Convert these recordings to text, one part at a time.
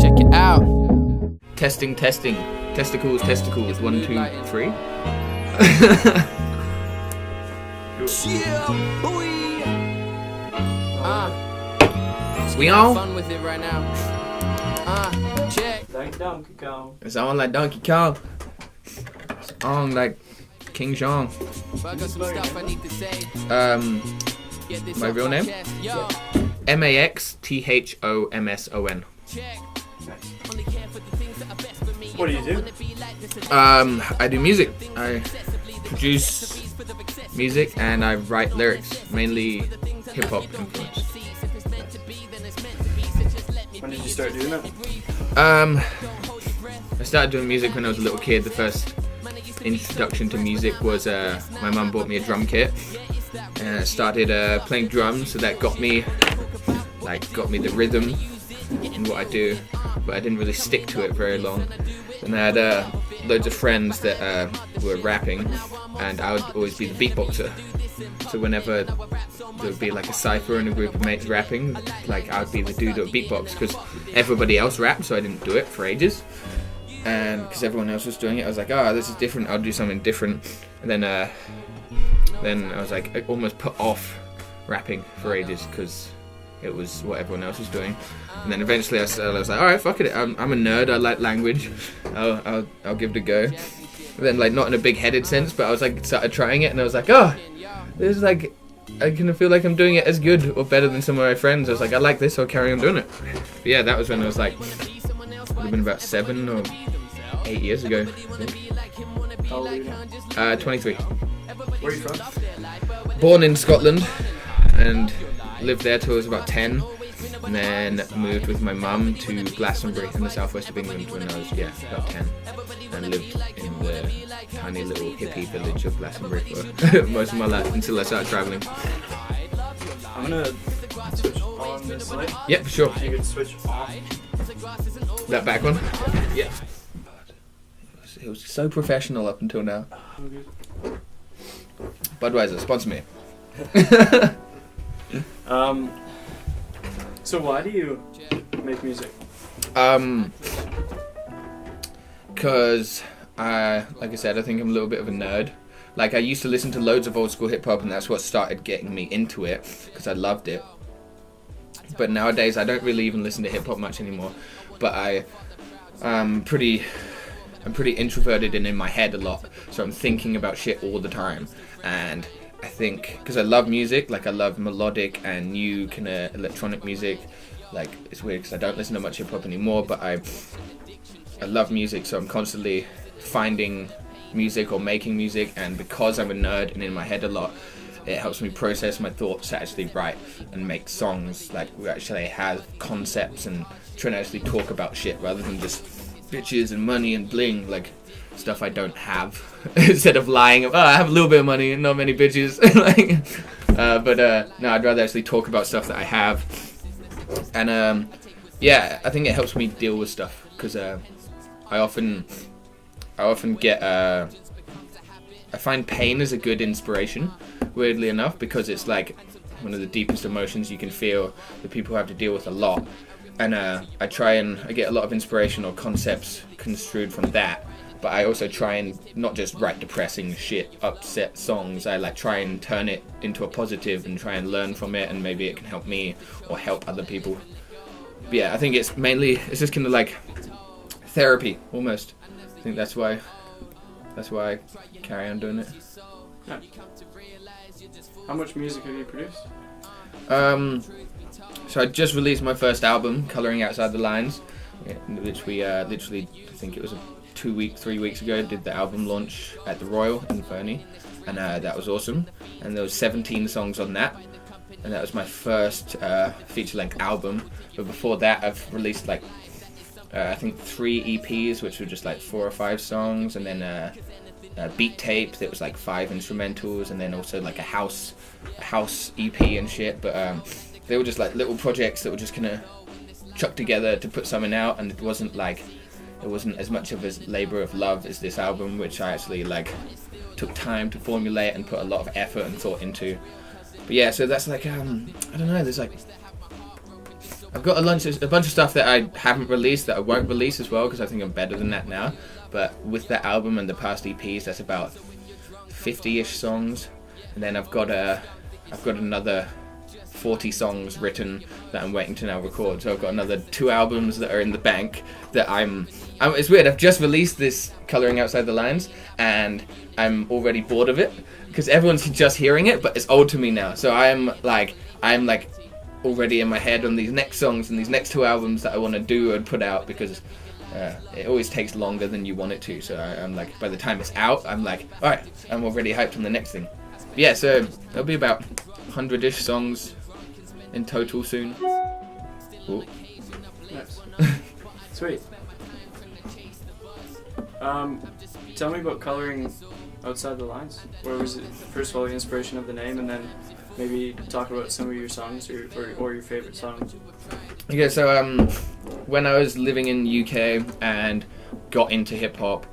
Check it out. Testing. Testicles. 1, 2, 3. We on? Fun with it right now. Check. Like Donkey Kong. It's on like Donkey Kong. It's on like King Kong. My real name? MAXTHOMSON. What do you do? I do music. I produce music and I write lyrics, mainly hip hop influenced. When did you start doing that? I started doing music when I was a little kid. The first introduction to music was my mum bought me a drum kit, and I started playing drums. So that got me the rhythm in what I do, but I didn't really stick to it very long. And I had loads of friends that were rapping, and I would always be the beatboxer. So whenever there would be like a cypher and a group of mates rapping, like I would be the dude that would beatbox because everybody else rapped, so I didn't do it for ages. And because everyone else was doing it, I was like, this is different. I'll do something different. And then I was like, I almost put off rapping for ages because it was what everyone else was doing. And then eventually I was like, all right, fuck it. I'm a nerd. I like language. I'll give it a go. And then like not in a big-headed sense, but I was like started trying it, and I was like, this is like, I kind of feel like I'm doing it as good or better than some of my friends. I was like, I like this, so I'll carry on doing it. But yeah, that was when I was like, it would have been about 7 or 8 years ago. How old are you now? 23. Where are you from? Born in Scotland and lived there till I was about 10, and then moved with my mum to Glastonbury in the southwest of England when I was about 10, and lived in the tiny little hippie village of Glastonbury for most of my life until I started travelling. I'm gonna switch on this light. Yeah, for sure. You can switch off. That back one? Yeah. It was so professional up until now. Budweiser, sponsor me. So why do you make music? Because like I said, I think I'm a little bit of a nerd. Like I used to listen to loads of old school hip hop, and that's what started getting me into it because I loved it. But nowadays I don't really even listen to hip hop much anymore. But I'm pretty introverted and in my head a lot, so I'm thinking about shit all the time. And I think because I love music, like I love melodic and new kind of electronic music. Like it's weird because I don't listen to much hip hop anymore, but I love music, so I'm constantly finding music or making music. And because I'm a nerd and in my head a lot, it helps me process my thoughts to actually write and make songs. Like we actually have concepts and trying to actually talk about shit rather than just bitches and money and bling, like stuff I don't have. Instead of lying, I have a little bit of money and not many bitches. No, I'd rather actually talk about stuff that I have. And I think it helps me deal with stuff because I often get I find pain as a good inspiration, weirdly enough, because it's like one of the deepest emotions you can feel that people have to deal with a lot. And I get a lot of inspiration or concepts construed from that, but I also try and not just write depressing shit, upset songs. I try and turn it into a positive and try and learn from it, and maybe it can help me or help other people. But yeah, I think it's just kind of like therapy almost. I think that's why I carry on doing it. Yeah. How much music have you produced? So I just released my first album, Colouring Outside the Lines, which we literally, I think it was 3 weeks ago, did the album launch at the Royal in Fernie, and that was awesome. And there was 17 songs on that, and that was my first feature-length album. But before that, I've released I think 3 EPs, which were just 4 or 5 songs, and then a beat tape that was 5 instrumentals, and then also a house EP and shit. But they were just little projects that were just kind of chucked together to put something out, and it wasn't as much of a labor of love as this album, which I actually took time to formulate and put a lot of effort and thought into. But yeah, so that's I don't know, there's I've got a bunch of stuff that I haven't released that I won't release as well because I think I'm better than that now. But with that album and the past EPs, that's about 50-ish songs, and then I've got another 40 songs written that I'm waiting to now record. So I've got another 2 albums that are in the bank that it's weird. I've just released this Coloring Outside the Lines, and I'm already bored of it because everyone's just hearing it, but it's old to me now. So I'm like already in my head on these next songs and these next 2 albums that I want to do and put out because it always takes longer than you want it to. So I'm like, by the time it's out, I'm like, all right, I'm already hyped on the next thing. But yeah, so there'll be about 100-ish songs in total soon. Ooh. Nice. Sweet. Tell me about Coloring Outside the Lines. Where was it, first of all, the inspiration of the name, and then maybe talk about some of your songs or your favorite songs. Okay, so when I was living in UK and got into hip hop,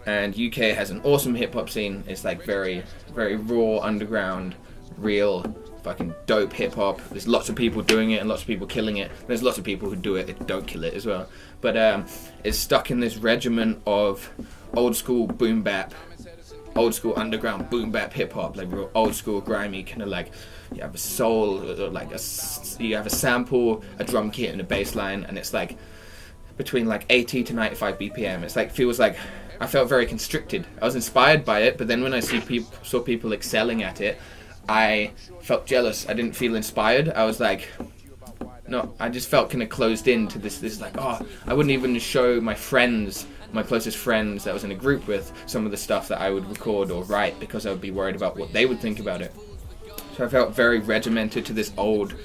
and UK has an awesome hip hop scene. It's like very, very raw, underground, real, fucking dope hip hop. There's lots of people doing it and lots of people killing it. There's lots of people who do it and don't kill it as well. But it's stuck in this regiment of old school boom bap, old school underground boom bap hip hop, like real old school grimy kind of like. You have a soul, like you have a sample, a drum kit, and a bass line, and it's like between like 80 to 95 BPM. It's like feels like I felt very constricted. I was inspired by it, but then when I saw people excelling at it, I felt jealous. I didn't feel inspired. I was like, no, I just felt kind of closed in to this like, oh, I wouldn't even show my friends, my closest friends that I was in a group with, some of the stuff that I would record or write because I would be worried about what they would think about it. So I felt very regimented to this old,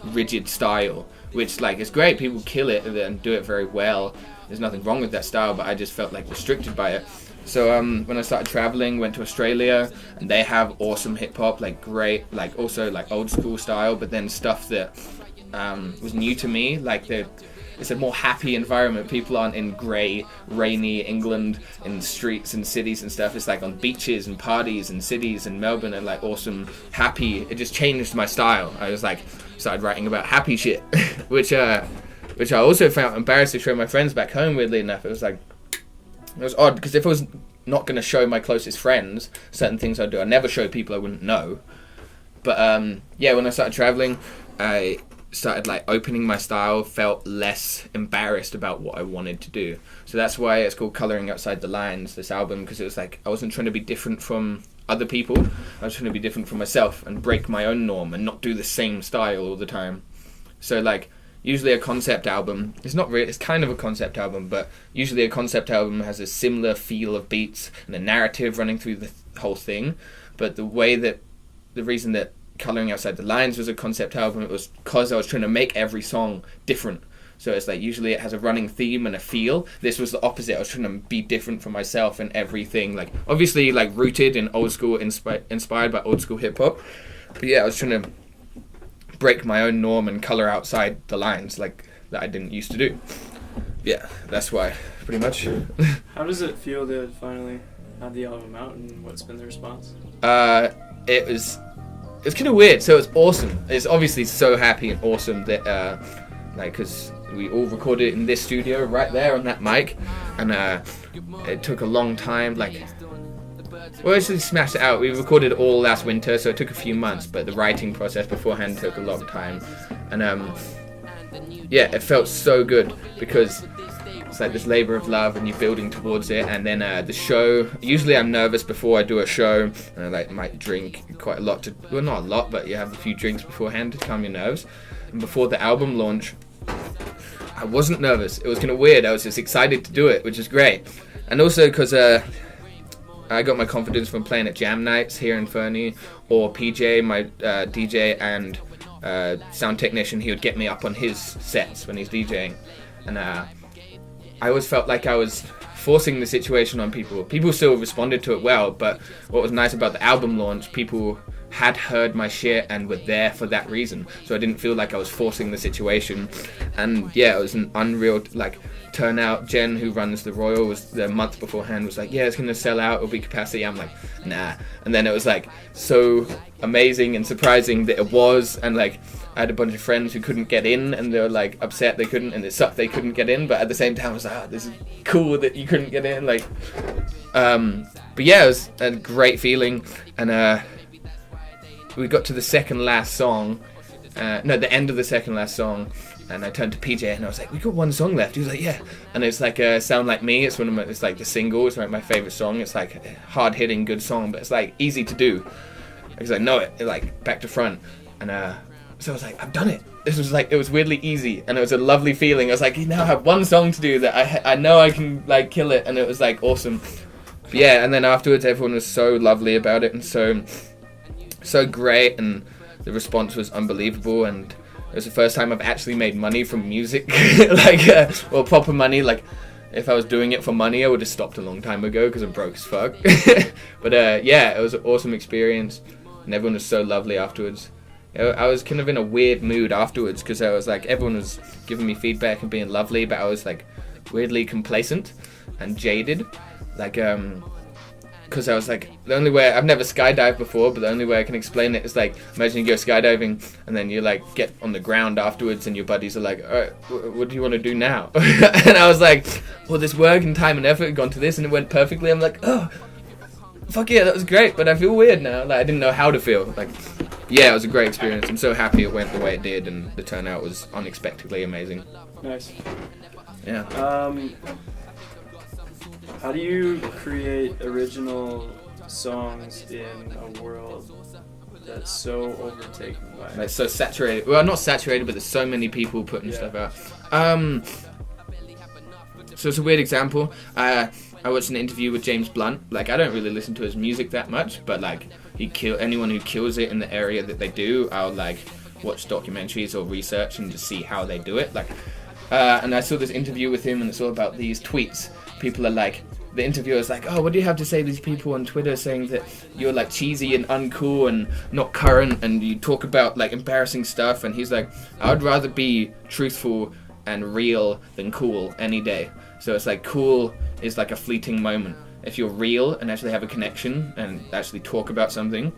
rigid style, which like is great. People kill it and do it very well. There's nothing wrong with that style, but I just felt like restricted by it. So when I started traveling, went to Australia, and they have awesome hip hop, like great, like also like old school style, but then stuff that was new to me, like it's a more happy environment. People aren't in grey, rainy England in streets and cities and stuff. It's like on beaches and parties and cities and Melbourne and like awesome, happy. It just changed my style. I was like, started writing about happy shit, which I also found embarrassed to show my friends back home, weirdly enough. It was odd because if I was not going to show my closest friends certain things I'd do, I'd never show people I wouldn't know. But yeah, when I started traveling, I started like opening my style, felt less embarrassed about what I wanted to do. So that's why it's called Coloring Outside the Lines, this album, because it was like I wasn't trying to be different from other people. I was trying to be different from myself and break my own norm and not do the same style all the time. So like usually a concept album, it's kind of a concept album, but usually a concept album has a similar feel of beats and a narrative running through the whole thing. But the reason that Coloring Outside the Lines was a concept album, it was because I was trying to make every song different. So it's like usually it has a running theme and a feel. This was the opposite. I was trying to be different from myself and everything. Like obviously like rooted in old school, inspired by old school hip hop. But yeah, I was trying to break my own norm and color outside the lines like that I didn't used to do. Yeah, that's why, pretty much. How does it feel to finally have the album out, and what's been the response? It's kind of weird. So it's awesome. It's obviously so happy and awesome that like because we all recorded it in this studio right there on that mic, and it took a long time. Like, well, actually smashed it out. We recorded it all last winter, so it took a few months, but the writing process beforehand took a long time. And yeah, it felt so good because it's like this labor of love and you're building towards it. And then the show, usually I'm nervous before I do a show, and I like might drink quite a lot well, not a lot, but you have a few drinks beforehand to calm your nerves. And before the album launch, I wasn't nervous. It was kind of weird. I was just excited to do it, which is great. And also because I got my confidence from playing at jam nights here in Fernie, or PJ, my DJ and sound technician, he would get me up on his sets when he's DJing. And I always felt like I was forcing the situation on people. People still responded to it well, but what was nice about the album launch, people had heard my shit and were there for that reason. So I didn't feel like I was forcing the situation. And yeah, it was an unreal like turnout. Jen, who runs the Royal, was the month beforehand was like, yeah, it's gonna sell out, it'll be capacity. I'm like, nah. And then it was like so amazing and surprising that it was. And like I had a bunch of friends who couldn't get in, and they were like upset they couldn't, and it sucked they couldn't get in, but at the same time I was like, this is cool that you couldn't get in, like but yeah, it was a great feeling. And we got to the second last song, the end of the second last song, and I turned to PJ and I was like, we got one song left. He was like, yeah. And it's like Sound Like Me. It's it's like the single. It's like my favorite song. It's like a hard-hitting, good song, but it's like easy to do. Because I know it, like back to front. And so I was like, I've done it. This was like, it was weirdly easy, and it was a lovely feeling. I was like, you now have one song to do that I know I can like kill it, and it was like awesome. But yeah, and then afterwards everyone was so lovely about it and so great, and the response was unbelievable. And it was the first time I've actually made money from music, like well, proper money. Like if I was doing it for money, I would have stopped a long time ago because I'm broke as fuck. But yeah, it was an awesome experience, and everyone was so lovely afterwards. I was kind of in a weird mood afterwards because I was like, everyone was giving me feedback and being lovely, but I was like weirdly complacent and jaded, like because I was like, the only way, I've never skydived before, but the only way I can explain it is like, imagine you go skydiving and then you like get on the ground afterwards and your buddies are like, alright, what do you want to do now? And I was like, well, this work and time and effort had gone to this and it went perfectly. I'm like, oh, fuck yeah, that was great, but I feel weird now. Like I didn't know how to feel. Like, yeah, it was a great experience. I'm so happy it went the way it did, and the turnout was unexpectedly amazing. Nice. Yeah. How do you create original songs in a world that's so overtaken by Like so saturated. Well, not saturated, but there's so many people putting stuff out. So it's a weird example. I watched an interview with James Blunt. Like I don't really listen to his music that much, but like anyone who kills it in the area that they do, I'll like watch documentaries or research and just see how they do it. Like, and I saw this interview with him, and it's all about these tweets. People are like, the interviewer's like, oh, what do you have to say to these people on Twitter saying that you're like cheesy and uncool and not current, and you talk about like embarrassing stuff? And he's like, I would rather be truthful and real than cool any day. So it's like cool is like a fleeting moment. If you're real and actually have a connection and actually talk about something,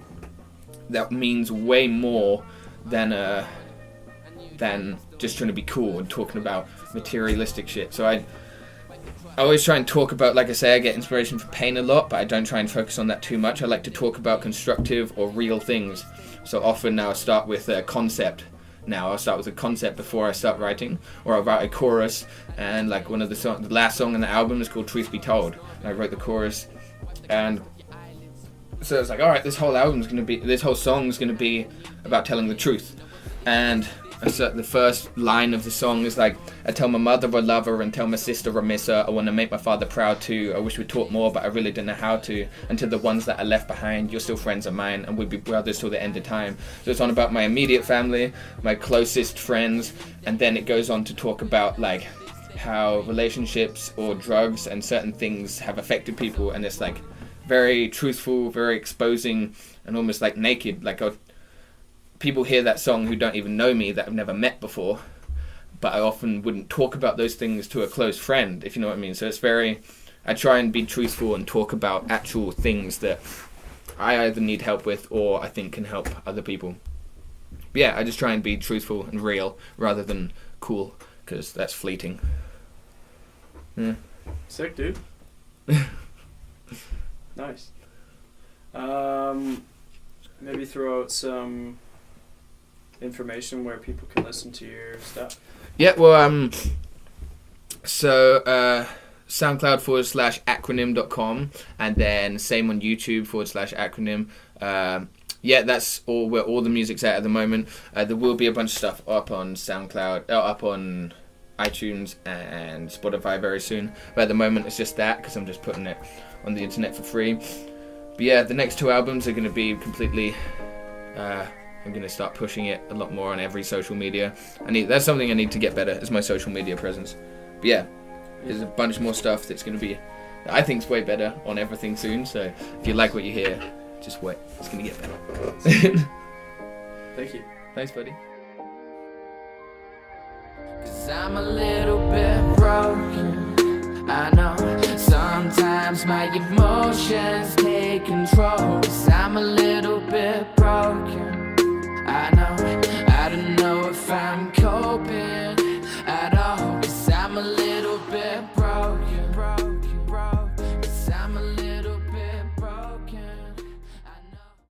that means way more than just trying to be cool and talking about materialistic shit. So I always try and talk about, like I say, I get inspiration from pain a lot, but I don't try and focus on that too much. I like to talk about constructive or real things. So often now I start with a concept. I'll start with a concept before I start writing, or I'll write a chorus, and like one of the last song on the album is called Truth Be Told, and I wrote the chorus, and so it's like, alright, this whole song's gonna be about telling the truth. And so the first line of the song is like, I tell my mother I love her and tell my sister I miss her. I want to make my father proud too. I wish we'd talk more, but I really don't know how to. And to the ones that are left behind, you're still friends of mine, and we'll be brothers till the end of time. So it's on about my immediate family, my closest friends, and then it goes on to talk about like how relationships or drugs and certain things have affected people, and it's like very truthful, very exposing, and almost like naked. Like people hear that song who don't even know me, that I've never met before, but I often wouldn't talk about those things to a close friend, if you know what I mean. So it's I try and be truthful and talk about actual things that I either need help with or I think can help other people. But yeah, I just try and be truthful and real rather than cool, because that's fleeting. Yeah. Sick, dude. Nice. Maybe throw out some information where people can listen to your stuff. Yeah, well, so SoundCloud/acronym.com, and then same on YouTube /acronym. Yeah, that's all where all the music's at the moment. There will be a bunch of stuff up on SoundCloud, up on iTunes and Spotify very soon. But at the moment, it's just that, because I'm just putting it on the internet for free. But yeah, the next 2 albums are going to be completely... I'm going to start pushing it a lot more on every social media. That's something I need to get better, is my social media presence. But yeah, there's a bunch more stuff that's going to be, I think, is way better on everything soon. So if you like what you hear, Just wait. It's gonna get better. Thank you. Thanks, buddy. 'Cause I'm a little bit broken. I know sometimes my emotions take control. 'Cause I'm a little bit broken. I know I don't know if I'm coping. I don't